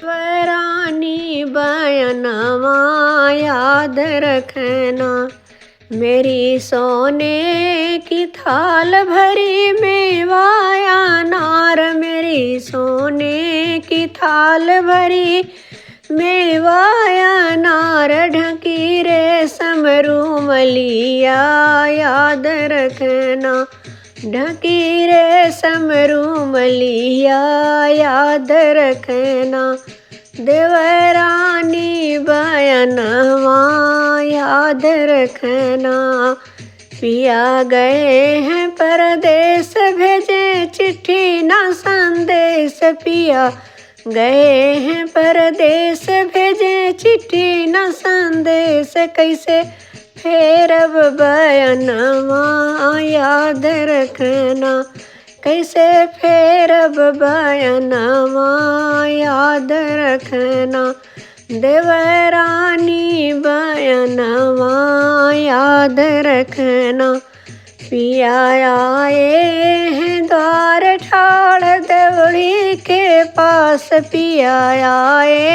वरानी बयनवा याद रखना, मेरी सोने की थाल भरी मेवाया नार, मेरी सोने की थाल भरी मेवाया नार, ढकी रेशम रूमलिया याद रखना, ढकी रेशम रूमलिया याद रखना, देवरानी बयनवा याद रखना। पिया गए हैं परदेस भेजे चिट्ठी ना संदेश, पिया गए हैं परदेस भेजे चिट्ठी ना संदेश, कैसे फेरब बयनवा याद रखना, कैसे फेरब बयनवा याद रखना, देवरानी बयनवा याद रखना। पिया आए हैं द्वार ठाड़ देवड़ी के पास, पिया आए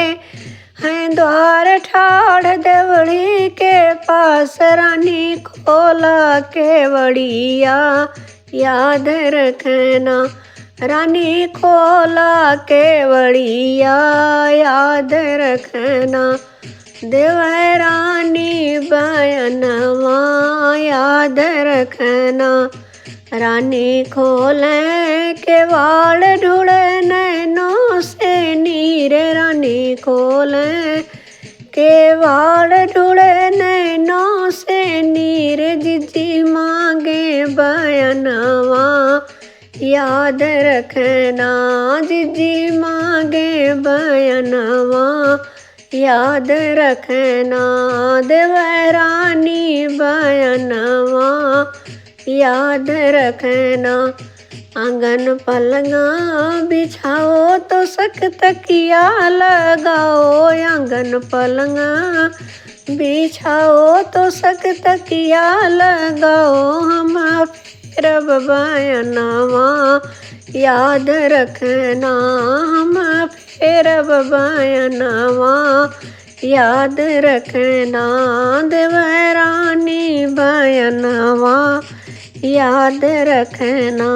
हैं द्वार ठाड़ देवड़ी के पास, रानी खोला केवड़िया याद रखना, रानी खोला केवड़िया याद रखना, देवरानी बयनवा याद रखना। रानी खोले केवाड़ ढूढ़े नैनों से नीर, रानी खोले केवाड़ ढूढ़े नैनों से नीर, जिजी मांगे बयनवा याद रखना, जिजी मांगे बयनवा याद रखना, देवरानी बयनवा याद रखना। आंगन पलंगा बिछाओ तो सख्त तकिया लगाओ, आंगन पलंगा बिछाओ तो सख्त तकिया लगाओ, हम फेरब बयनवा याद रखना, हम फेरब बयनवा याद रखना, देवरानी बयनवा याद रखना।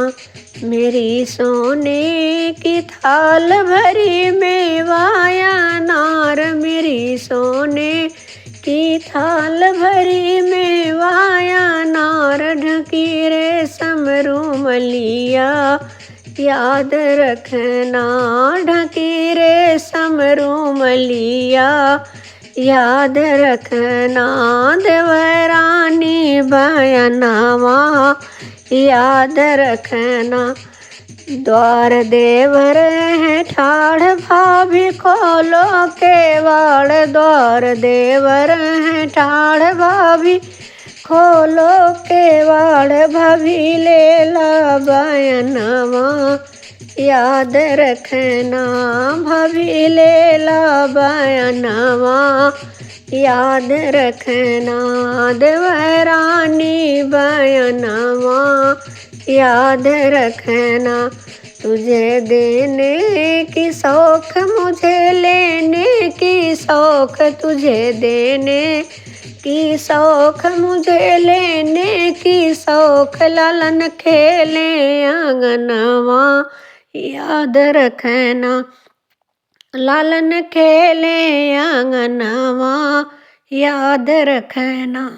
मेरी सोने की थाल भरी मेवाया नार, मेरी सोने की थाल भरी मेवाया नार, ढकी रेशम रूमलिया याद रखना, ढकी रेशम रूमलिया याद रखना, देवरानी बयनवा याद रखना। द्वार देवर हैं ठाड़ भाभी खोलो केवाड़, द्वार देवर हैं ठाड़ भाभी खोलो केवाड़, भाभी लेला बयनवा याद रखना, भाभी लेला बयनवा याद रखना, देवरानी बयनवा याद रखना। तुझे देने की शौक मुझे लेने की शौक, तुझे देने की शौक मुझे लेने की शौक, लालन खेले आंगनवा याद रखना, लालन खेले आंगनवा याद रखना।